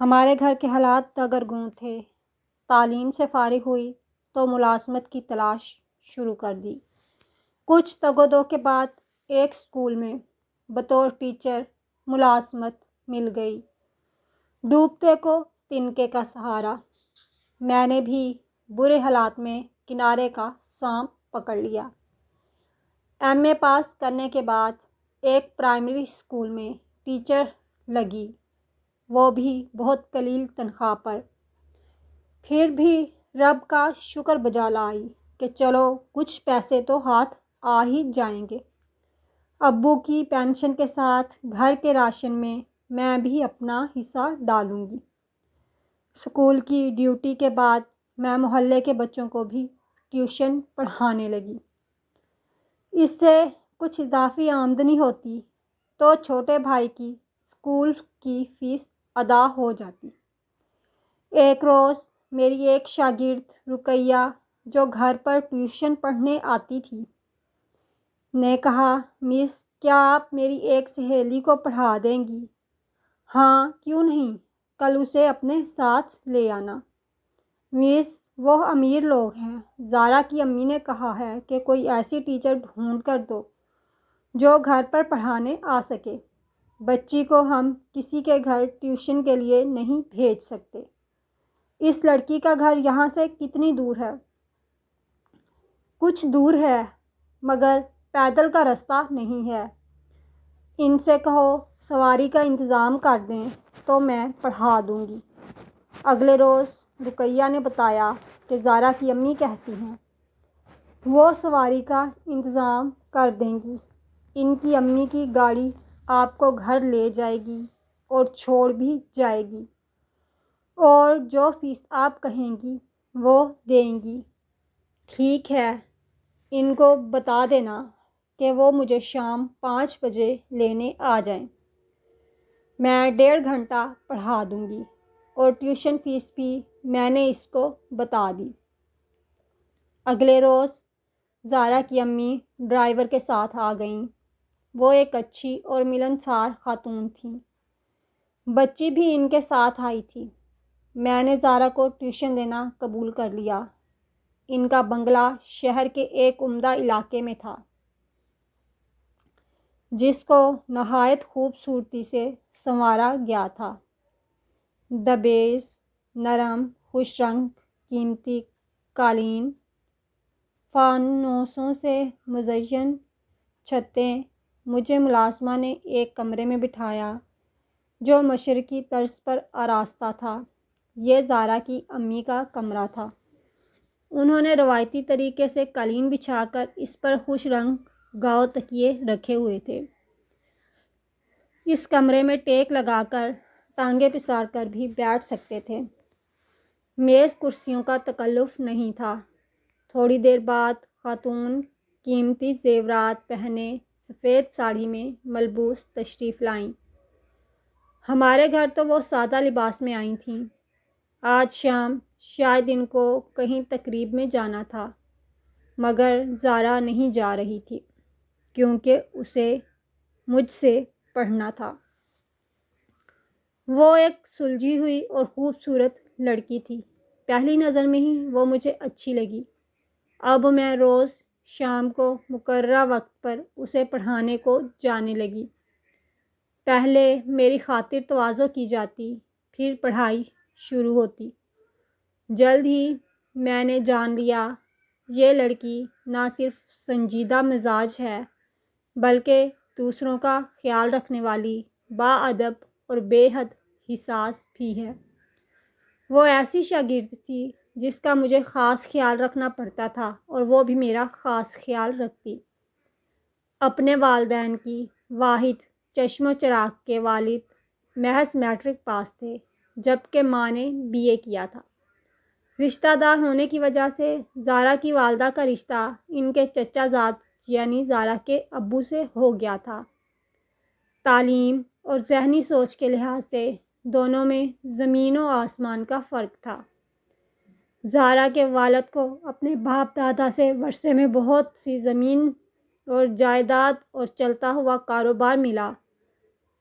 ہمارے گھر کے حالات دگرگوں تھے۔ تعلیم سے فارغ ہوئی تو ملازمت کی تلاش شروع کر دی۔ کچھ تگ و دو کے بعد ایک اسکول میں بطور ٹیچر ملازمت مل گئی۔ ڈوبتے کو تنکے کا سہارا۔ میں نے بھی برے حالات میں کنارے کا سانپ پکڑ لیا۔ ایم اے پاس کرنے کے بعد ایک پرائمری اسکول میں ٹیچر لگی، وہ بھی بہت قلیل تنخواہ پر۔ پھر بھی رب کا شکر بجا لائی کہ چلو کچھ پیسے تو ہاتھ آ ہی جائیں گے۔ ابو کی پینشن کے ساتھ گھر کے راشن میں بھی اپنا حصہ ڈالوں گی۔ اسکول کی ڈیوٹی کے بعد میں محلے کے بچوں کو بھی ٹیوشن پڑھانے لگی۔ اس سے کچھ اضافی آمدنی ہوتی تو چھوٹے بھائی کی اسکول کی فیس ادا ہو جاتی۔ ایک روز میری ایک شاگرد رقیہ جو گھر پر ٹیوشن پڑھنے آتی تھی نے کہا، مس کیا آپ میری ایک سہیلی کو پڑھا دیں گی؟ ہاں کیوں نہیں، کل اسے اپنے ساتھ لے آنا۔ مس وہ امیر لوگ ہیں، زارا کی امی نے کہا ہے کہ کوئی ایسی ٹیچر ڈھونڈ کر دو جو گھر پر پڑھانے آ سکے۔ بچی کو ہم کسی کے گھر ٹیوشن کے لیے نہیں بھیج سکتے۔ اس لڑکی کا گھر یہاں سے کتنی دور ہے؟ کچھ دور ہے مگر پیدل کا رستہ نہیں ہے۔ ان سے کہو سواری کا انتظام کر دیں تو میں پڑھا دوں گی۔ اگلے روز رقیہ نے بتایا کہ زارا کی امی کہتی ہیں وہ سواری کا انتظام کر دیں گی۔ ان کی امی کی گاڑی آپ کو گھر لے جائے گی اور چھوڑ بھی جائے گی، اور جو فیس آپ کہیں گی وہ دیں گی۔ ٹھیک ہے، ان کو بتا دینا کہ وہ مجھے شام 5 بجے لینے آ جائیں۔ میں 1.5 گھنٹہ پڑھا دوں گی اور ٹیوشن فیس بھی میں نے اس کو بتا دی۔ اگلے روز زارا کی امی ڈرائیور کے ساتھ آ گئیں۔ وہ ایک اچھی اور ملنسار خاتون تھیں۔ بچی بھی ان کے ساتھ آئی تھی۔ میں نے زارا کو ٹیوشن دینا قبول کر لیا۔ ان کا بنگلہ شہر کے ایک عمدہ علاقے میں تھا جس کو نہایت خوبصورتی سے سنوارا گیا تھا۔ دبیز، نرم، خوش رنگ، قیمتی قالین، فانوسوں سے مزین چھتیں۔ مجھے ملازمہ نے ایک کمرے میں بٹھایا جو مشرقی طرز پر آراستہ تھا۔ یہ زارا کی امی کا کمرہ تھا۔ انہوں نے روایتی طریقے سے قالین بچھا کر اس پر خوش رنگ گاؤ تکیے رکھے ہوئے تھے۔ اس کمرے میں ٹیک لگا کر ٹانگیں پسار کر بھی بیٹھ سکتے تھے۔ میز کرسیوں کا تکلف نہیں تھا۔ تھوڑی دیر بعد خاتون قیمتی زیورات پہنے سفید ساڑھی میں ملبوس تشریف لائیں۔ ہمارے گھر تو وہ سادہ لباس میں آئی تھیں۔ آج شام شاید ان کو کہیں تقریب میں جانا تھا، مگر زارا نہیں جا رہی تھی کیونکہ اسے مجھ سے پڑھنا تھا۔ وہ ایک سلجھی ہوئی اور خوبصورت لڑکی تھی۔ پہلی نظر میں ہی وہ مجھے اچھی لگی۔ اب میں روز شام کو مقررہ وقت پر اسے پڑھانے کو جانے لگی۔ پہلے میری خاطر تواضع کی جاتی، پھر پڑھائی شروع ہوتی۔ جلد ہی میں نے جان لیا یہ لڑکی نہ صرف سنجیدہ مزاج ہے بلکہ دوسروں کا خیال رکھنے والی، باادب اور بے حد حساس بھی ہے۔ وہ ایسی شاگرد تھی جس کا مجھے خاص خیال رکھنا پڑتا تھا اور وہ بھی میرا خاص خیال رکھتی۔ اپنے والدین کی واحد چشم و چراغ کے والد محض میٹرک پاس تھے جبکہ ماں نے BA کیا تھا۔ رشتہ دار ہونے کی وجہ سے زارا کی والدہ کا رشتہ ان کے چچا زاد یعنی زارا کے ابو سے ہو گیا تھا۔ تعلیم اور ذہنی سوچ کے لحاظ سے دونوں میں زمین و آسمان کا فرق تھا۔ زارا کے والد کو اپنے باپ دادا سے ورثے میں بہت سی زمین اور جائیداد اور چلتا ہوا کاروبار ملا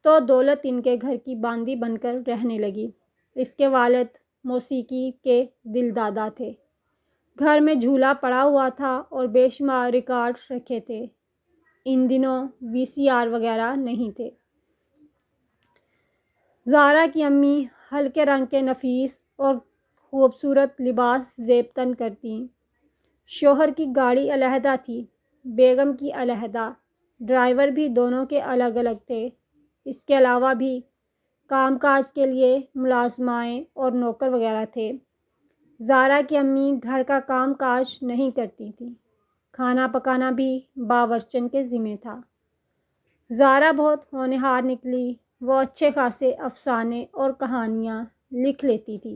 تو دولت ان کے گھر کی باندی بن کر رہنے لگی۔ اس کے والد موسیقی کے دل دادا تھے۔ گھر میں جھولا پڑا ہوا تھا اور بے شمار ریکارڈ رکھے تھے۔ ان دنوں VCR وغیرہ نہیں تھے۔ زارا کی امی ہلکے رنگ کے نفیس اور خوبصورت لباس زیب تن کرتیں۔ شوہر کی گاڑی علیحدہ تھی، بیگم کی علیحدہ، ڈرائیور بھی دونوں کے الگ الگ تھے۔ اس کے علاوہ بھی کام کاج کے لیے ملازمائیں اور نوکر وغیرہ تھے۔ زارا کی امی گھر کا کام کاج نہیں کرتی تھیں، کھانا پکانا بھی باورچن کے ذمہ تھا۔ زارا بہت ہونہار نکلی۔ وہ اچھے خاصے افسانے اور کہانیاں لکھ لیتی تھی۔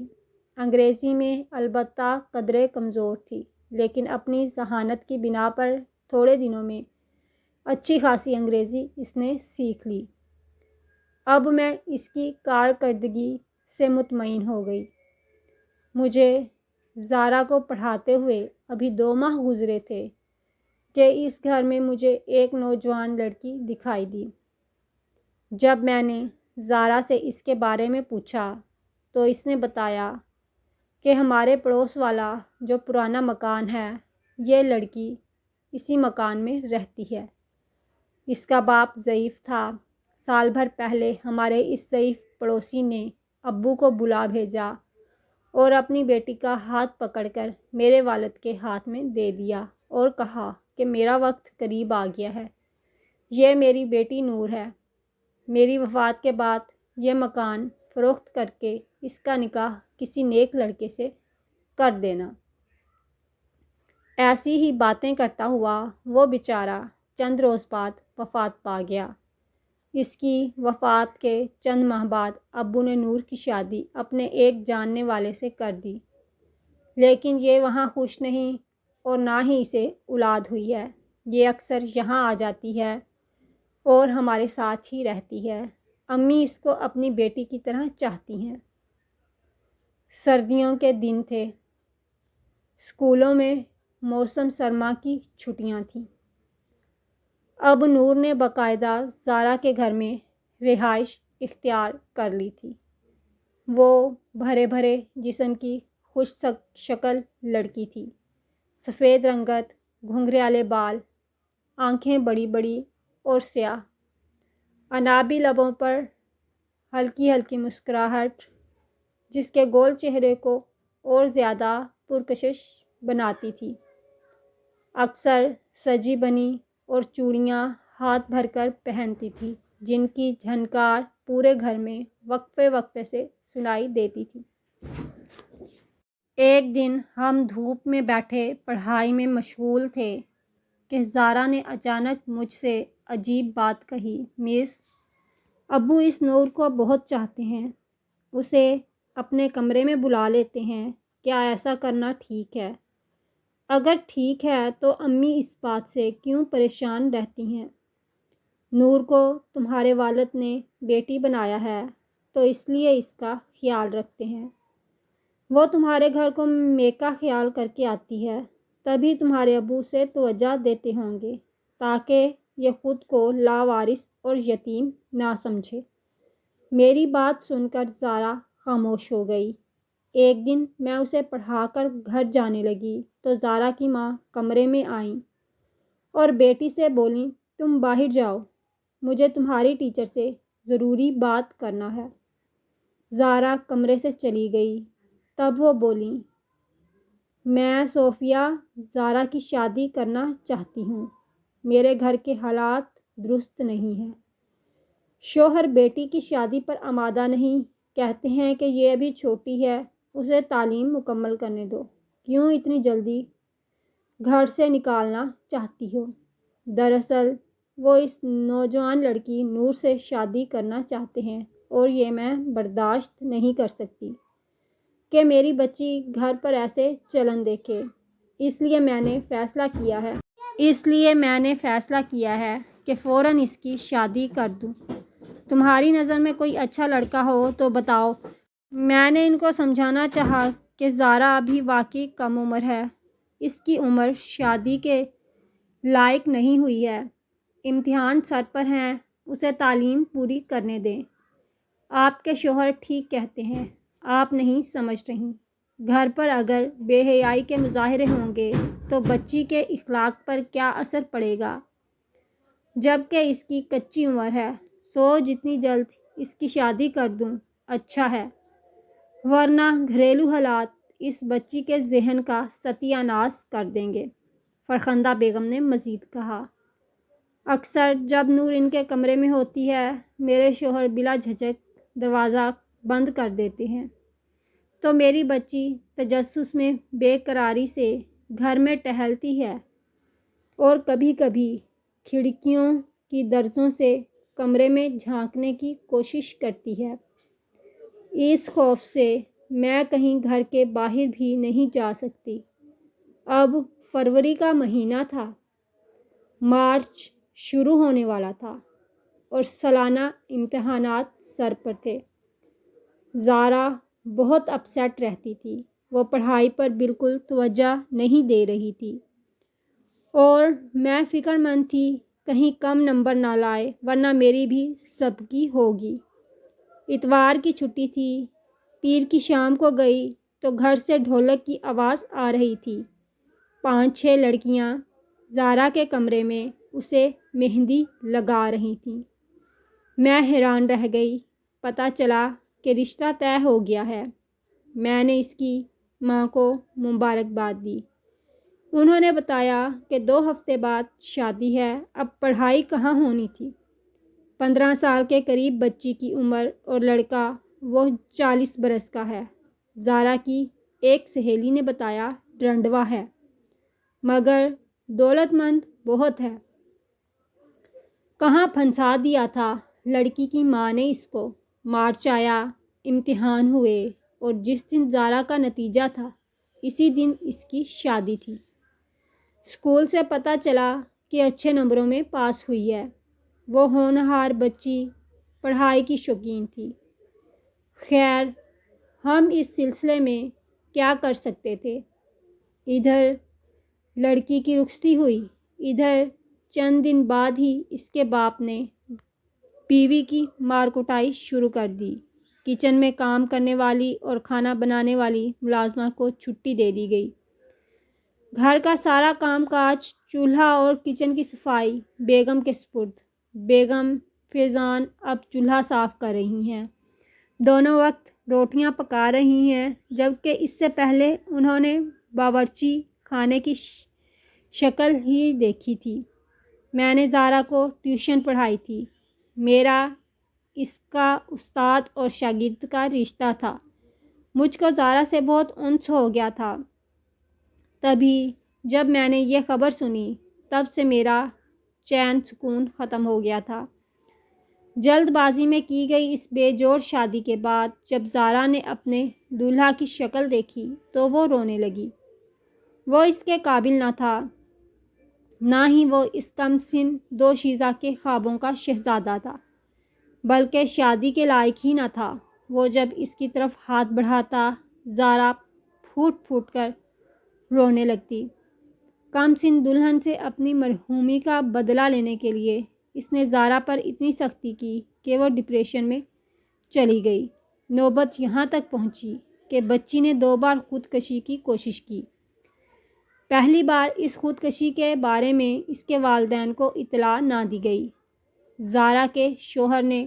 انگریزی میں البتہ قدرے کمزور تھی، لیکن اپنی ذہانت کی بنا پر تھوڑے دنوں میں اچھی خاصی انگریزی اس نے سیکھ لی۔ اب میں اس کی کارکردگی سے مطمئن ہو گئی۔ مجھے زارا کو پڑھاتے ہوئے ابھی 2 ماہ گزرے تھے کہ اس گھر میں مجھے ایک نوجوان لڑکی دکھائی دی۔ جب میں نے زارا سے اس کے بارے میں پوچھا تو اس نے بتایا کہ ہمارے پڑوس والا جو پرانا مکان ہے، یہ لڑکی اسی مکان میں رہتی ہے۔ اس کا باپ ضعیف تھا۔ سال بھر پہلے ہمارے اس ضعیف پڑوسی نے ابو کو بلا بھیجا اور اپنی بیٹی کا ہاتھ پکڑ کر میرے والد کے ہاتھ میں دے دیا اور کہا کہ میرا وقت قریب آ گیا ہے، یہ میری بیٹی نور ہے، میری وفات کے بعد یہ مکان فروخت کر کے اس کا نکاح کسی نیک لڑکے سے کر دینا۔ ایسی ہی باتیں کرتا ہوا وہ بیچارہ چند روز بعد وفات پا گیا۔ اس کی وفات کے چند ماہ بعد ابو نے نور کی شادی اپنے ایک جاننے والے سے کر دی، لیکن یہ وہاں خوش نہیں اور نہ ہی اسے اولاد ہوئی ہے۔ یہ اکثر یہاں آ جاتی ہے اور ہمارے ساتھ ہی رہتی ہے۔ امی اس کو اپنی بیٹی کی طرح چاہتی ہیں۔ سردیوں کے دن تھے۔ اسکولوں میں موسم سرما کی چھٹیاں تھیں۔ اب نور نے باقاعدہ زارا کے گھر میں رہائش اختیار کر لی تھی۔ وہ بھرے بھرے جسم کی خوش شکل لڑکی تھی، سفید رنگت، گھنگھریالے بال، آنکھیں بڑی بڑی اور سیاہ، عنابی لبوں پر ہلکی ہلکی مسکراہٹ جس کے گول چہرے کو اور زیادہ پرکشش بناتی تھی۔ اکثر سجی بنی اور چوڑیاں ہاتھ بھر کر پہنتی تھی، جن کی جھنکار پورے گھر میں وقفے وقفے سے سنائی دیتی تھی۔ ایک دن ہم دھوپ میں بیٹھے پڑھائی میں مشغول تھے کہ زارا نے اچانک مجھ سے عجیب بات کہی، مس، ابو اس نور کو بہت چاہتے ہیں، اسے اپنے کمرے میں بلا لیتے ہیں، کیا ایسا کرنا ٹھیک ہے؟ اگر ٹھیک ہے تو امی اس بات سے کیوں پریشان رہتی ہیں؟ نور کو تمہارے والد نے بیٹی بنایا ہے تو اس لیے اس کا خیال رکھتے ہیں۔ وہ تمہارے گھر کو میکا خیال کر کے آتی ہے، تبھی تمہارے ابو سے توجہ دیتے ہوں گے تاکہ یہ خود کو لاوارث اور یتیم نہ سمجھے۔ میری بات سن کر زارا خاموش ہو گئی۔ ایک دن میں اسے پڑھا کر گھر جانے لگی تو زارا کی ماں کمرے میں آئیں اور بیٹی سے بولیں، تم باہر جاؤ، مجھے تمہاری ٹیچر سے ضروری بات کرنا ہے۔ زارا کمرے سے چلی گئی۔ تب وہ بولیں، میں صوفیہ زارا کی شادی کرنا چاہتی ہوں، میرے گھر کے حالات درست نہیں ہیں۔ شوہر بیٹی کی شادی پر آمادہ نہیں، کہتے ہیں کہ یہ ابھی چھوٹی ہے، اسے تعلیم مکمل کرنے دو، کیوں اتنی جلدی گھر سے نکالنا چاہتی ہو؟ دراصل وہ اس نوجوان لڑکی نور سے شادی کرنا چاہتے ہیں اور یہ میں برداشت نہیں کر سکتی کہ میری بچی گھر پر ایسے چلن دیکھے، اس لیے میں نے فیصلہ کیا ہے کہ فوراً اس کی شادی کر دوں۔ تمہاری نظر میں کوئی اچھا لڑکا ہو تو بتاؤ۔ میں نے ان کو سمجھانا چاہا کہ زارا ابھی واقعی کم عمر ہے، اس کی عمر شادی کے لائق نہیں ہوئی ہے، امتحان سر پر ہیں، اسے تعلیم پوری کرنے دیں۔ آپ کے شوہر ٹھیک کہتے ہیں، آپ نہیں سمجھ رہی۔ گھر پر اگر بے حیائی کے مظاہرے ہوں گے تو بچی کے اخلاق پر کیا اثر پڑے گا؟ جب کہ اس کی کچی عمر ہے، جتنی جلد اس کی شادی کر دوں اچھا ہے، ورنہ گھریلو حالات اس بچی کے ذہن کا ستیہ ناش کر دیں گے۔ فرخندہ بیگم نے مزید کہا، اکثر جب نور ان کے کمرے میں ہوتی ہے، میرے شوہر بلا جھجک دروازہ بند کر دیتے ہیں تو میری بچی تجسس میں بے قراری سے گھر میں ٹہلتی ہے اور کبھی کبھی کھڑکیوں کی درزوں سے کمرے میں جھانکنے کی کوشش کرتی ہے۔ اس خوف سے میں کہیں گھر کے باہر بھی نہیں جا سکتی۔ اب فروری کا مہینہ تھا، مارچ شروع ہونے والا تھا اور سالانہ امتحانات سر پر تھے۔ زارا بہت اپسیٹ رہتی تھی، وہ پڑھائی پر بالکل توجہ نہیں دے رہی تھی اور میں فکر مند تھی کہیں کم نمبر نہ لائے ورنہ میری بھی سبکی ہوگی۔ اتوار کی چھٹی تھی، پیر کی شام کو گئی تو گھر سے ڈھولک کی آواز آ رہی تھی۔ 5-6 لڑکیاں زارا کے کمرے میں اسے مہندی لگا رہی تھیں۔ میں حیران رہ گئی، پتہ چلا کہ رشتہ طے ہو گیا ہے۔ میں نے اس کی ماں کو مبارکباد دی۔ انہوں نے بتایا کہ 2 ہفتے بعد شادی ہے۔ اب پڑھائی کہاں ہونی تھی؟ 15 سال کے قریب بچی کی عمر اور لڑکا وہ 40 برس کا ہے۔ زارا کی ایک سہیلی نے بتایا رنڈوا ہے مگر دولت مند بہت ہے۔ کہاں پھنسا دیا تھا لڑکی کی ماں نے اس کو۔ مارچ آیا، امتحان ہوئے اور جس دن زارا کا نتیجہ تھا اسی دن اس کی شادی تھی۔ اسکول سے پتہ چلا کہ اچھے نمبروں میں پاس ہوئی ہے۔ وہ ہونہار بچی پڑھائی کی شوقین تھی۔ خیر، ہم اس سلسلے میں کیا کر سکتے تھے؟ ادھر لڑکی کی رخصتی ہوئی، ادھر چند دن بعد ہی اس کے باپ نے بیوی کی مار کٹائی شروع کر دی۔ کچن میں کام کرنے والی اور کھانا بنانے والی ملازمہ کو چھٹی دے دی گئی۔ گھر کا سارا کام کاج، چولہا اور کچن کی صفائی بیگم کے سپرد۔ بیگم فیضان اب چولہا صاف کر رہی ہیں، دونوں وقت روٹیاں پکا رہی ہیں، جبکہ اس سے پہلے انہوں نے باورچی خانے کی شکل ہی دیکھی تھی۔ میں نے زارا کو ٹیوشن پڑھائی تھی۔ میرا اس کا استاد اور شاگرد کا رشتہ تھا۔ مجھ کو زارا سے بہت انس ہو گیا تھا۔ تبھی جب میں نے یہ خبر سنی تب سے میرا چین سکون ختم ہو گیا تھا۔ جلد بازی میں کی گئی اس بے جوڑ شادی کے بعد جب زارا نے اپنے دولہا کی شکل دیکھی تو وہ رونے لگی۔ وہ اس کے قابل نہ تھا، نہ ہی وہ اس کم سن دوشیزہ کے خوابوں کا شہزادہ تھا، بلکہ شادی کے لائق ہی نہ تھا۔ وہ جب اس کی طرف ہاتھ بڑھاتا زارا پھوٹ پھوٹ کر رونے لگتی۔ کم سن دلہن سے اپنی مرحومی کا بدلہ لینے کے لیے اس نے زارا پر اتنی سختی کی کہ وہ ڈپریشن میں چلی گئی۔ نوبت یہاں تک پہنچی کہ بچی نے 2 بار خودکشی کی کوشش کی۔ پہلی بار اس خودکشی کے بارے میں اس کے والدین کو اطلاع نہ دی گئی۔ زارا کے شوہر نے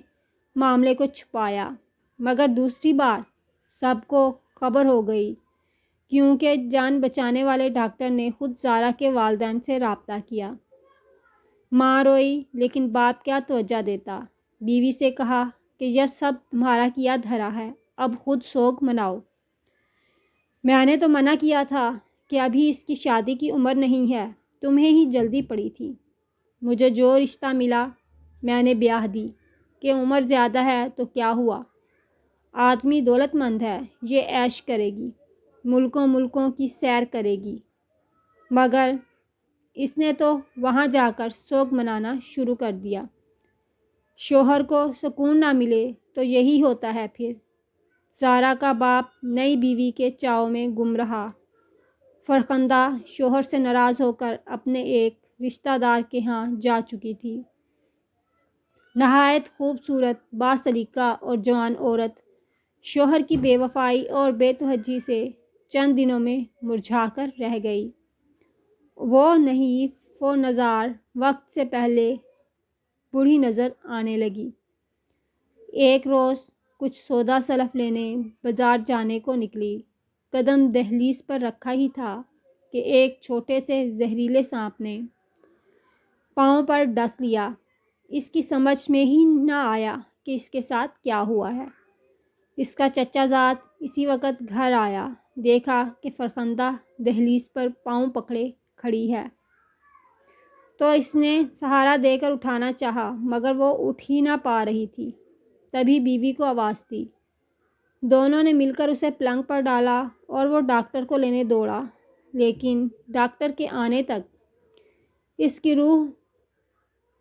معاملے کو چھپایا، مگر دوسری بار سب کو خبر ہو گئی کیونکہ جان بچانے والے ڈاکٹر نے خود زارا کے والدین سے رابطہ کیا۔ ماں روئی لیکن باپ کیا توجہ دیتا۔ بیوی سے کہا کہ جب سب تمہارا کیا دھرا ہے اب خود سوگ مناؤ۔ میں نے تو منع کیا تھا کہ ابھی اس کی شادی کی عمر نہیں ہے، تمہیں ہی جلدی پڑی تھی۔ مجھے جو رشتہ ملا میں نے بیاہ دی کہ عمر زیادہ ہے تو کیا ہوا، آدمی دولت مند ہے، یہ عیش کرے گی، ملکوں کی سیر کرے گی۔ مگر اس نے تو وہاں جا کر سوگ منانا شروع کر دیا۔ شوہر کو سکون نہ ملے تو یہی ہوتا ہے پھر۔ زارا کا باپ نئی بیوی کے چاؤ میں گم رہا۔ فرخندہ شوہر سے ناراض ہو کر اپنے ایک رشتہ دار کے ہاں جا چکی تھی۔ نہایت خوبصورت، با سلیقہ اور جوان عورت شوہر کی بے وفائی اور بے توجہی سے چند دنوں میں مرجھا کر رہ گئی۔ وہ نحیف و نزار وقت سے پہلے بوڑھی نظر آنے لگی۔ ایک روز کچھ سودا سلف لینے بازار جانے کو نکلی۔ قدم دہلیز پر رکھا ہی تھا کہ ایک چھوٹے سے زہریلے سانپ نے پاؤں پر ڈس لیا۔ اس کی سمجھ میں ہی نہ آیا کہ اس کے ساتھ کیا ہوا ہے۔ اس کا چچا زاد اسی وقت گھر آیا، دیکھا کہ فرخندہ دہلیز پر پاؤں پکڑے کھڑی ہے تو اس نے سہارا دے کر اٹھانا چاہا، مگر وہ اٹھ ہی نہ پا رہی تھی۔ تبھی بیوی کو آواز دی۔ دونوں نے مل کر اسے پلنگ پر ڈالا اور وہ ڈاکٹر کو لینے دوڑا، لیکن ڈاکٹر کے آنے تک اس کی روح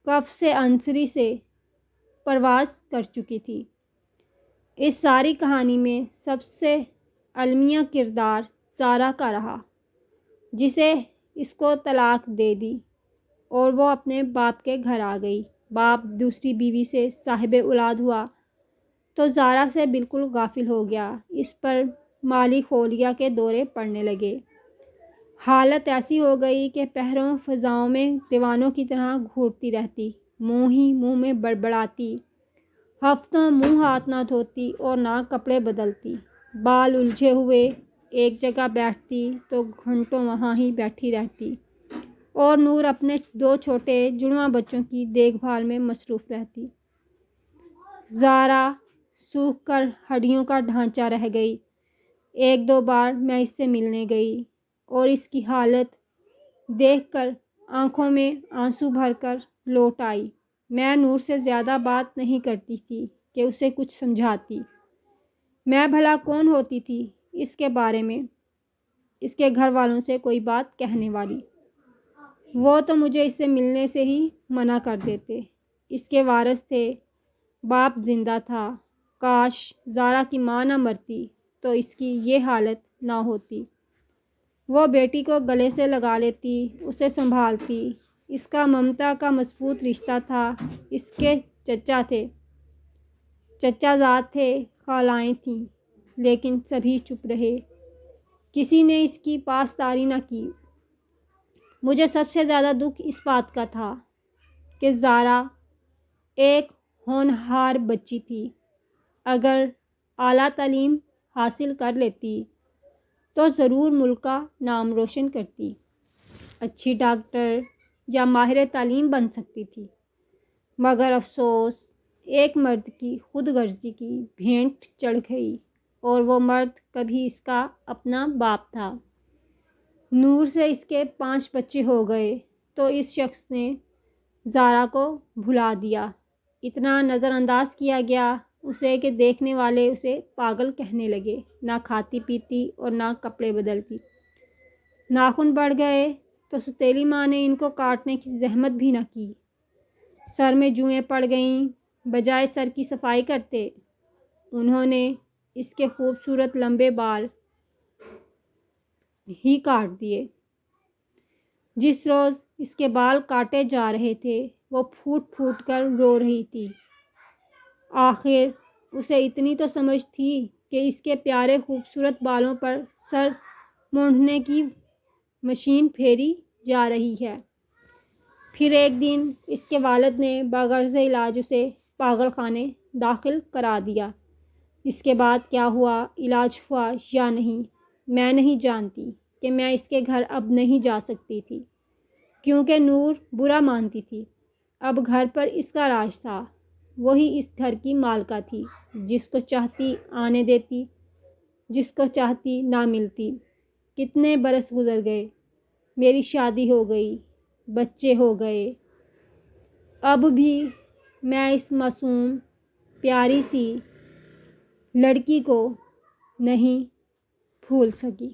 قفس عنصری سے پرواز کر چکی تھی۔ اس ساری کہانی میں سب سے المیہ کردار زارا کا رہا، جسے اس کو طلاق دے دی اور وہ اپنے باپ کے گھر آ گئی۔ باپ دوسری بیوی سے صاحب اولاد ہوا تو زارا سے بالکل غافل ہو گیا۔ اس پر مالی خولیا کے دورے پڑنے لگے۔ حالت ایسی ہو گئی کہ پہروں فضاؤں میں دیوانوں کی طرح گھورتی رہتی، منہ ہی منہ میں بڑبڑاتی، ہفتوں منہ ہاتھ نہ دھوتی اور نہ کپڑے بدلتی، بال الجھے ہوئے ایک جگہ بیٹھتی تو گھنٹوں وہاں ہی بیٹھی رہتی، اور نور اپنے 2 چھوٹے جڑواں بچوں کی دیکھ بھال میں مصروف رہتی۔ زارا سوکھ کر ہڈیوں کا ڈھانچہ رہ گئی۔ 1-2 بار میں اس سے ملنے گئی اور اس کی حالت دیکھ کر آنکھوں میں آنسو بھر کر لوٹ آئی۔ میں نور سے زیادہ بات نہیں کرتی تھی کہ اسے کچھ سمجھاتی۔ میں بھلا کون ہوتی تھی اس کے بارے میں اس کے گھر والوں سے کوئی بات کہنے والی؟ وہ تو مجھے اس سے ملنے سے ہی منع کر دیتے۔ اس کے وارث تھے، باپ زندہ تھا۔ کاش زارا کی ماں نہ مرتی تو اس کی یہ حالت نہ ہوتی۔ وہ بیٹی کو گلے سے لگا لیتی، اسے سنبھالتی۔ اس کا ممتا کا مضبوط رشتہ تھا۔ اس کے چچا تھے، چچا زاد تھے، خالائیں تھیں، لیکن سبھی چپ رہے۔ کسی نے اس کی پاسداری نہ کی۔ مجھے سب سے زیادہ دکھ اس بات کا تھا کہ زارا ایک ہونہار بچی تھی۔ اگر اعلیٰ تعلیم حاصل کر لیتی تو ضرور ملک کا نام روشن کرتی، اچھی ڈاکٹر یا ماہر تعلیم بن سکتی تھی۔ مگر افسوس، ایک مرد کی خود غرضی کی بھینٹ چڑھ گئی، اور وہ مرد کبھی اس کا اپنا باپ تھا۔ نور سے اس کے 5 بچے ہو گئے تو اس شخص نے زارا کو بھلا دیا۔ اتنا نظر انداز کیا گیا اسے کہ دیکھنے والے اسے پاگل کہنے لگے۔ نہ کھاتی پیتی اور نہ کپڑے بدلتی۔ ناخن بڑھ گئے تو ستیلی ماں نے ان کو کاٹنے کی زحمت بھی نہ کی۔ سر میں جوئیں پڑ گئیں، بجائے سر کی صفائی کرتے انہوں نے اس کے خوبصورت لمبے بال ہی کاٹ دیے۔ جس روز اس کے بال کاٹے جا رہے تھے وہ پھوٹ پھوٹ کر رو رہی تھی۔ آخر اسے اتنی تو سمجھ تھی کہ اس کے پیارے خوبصورت بالوں پر سر مونڈنے کی مشین پھیری جا رہی ہے۔ پھر ایک دن اس کے والد نے بغرض علاج اسے پاگل خانے داخل کرا دیا۔ اس کے بعد کیا ہوا، علاج ہوا یا نہیں، میں نہیں جانتی کہ میں اس کے گھر اب نہیں جا سکتی تھی، کیونکہ نور برا مانتی تھی۔ اب گھر پر اس کا راج تھا، وہی اس گھر کی مالکہ تھی، جس کو چاہتی آنے دیتی، جس کو چاہتی نہ ملتی۔ کتنے برس گزر گئے، میری شادی ہو گئی، بچے ہو گئے، اب بھی میں اس معصوم پیاری سی لڑکی کو نہیں بھول سکی۔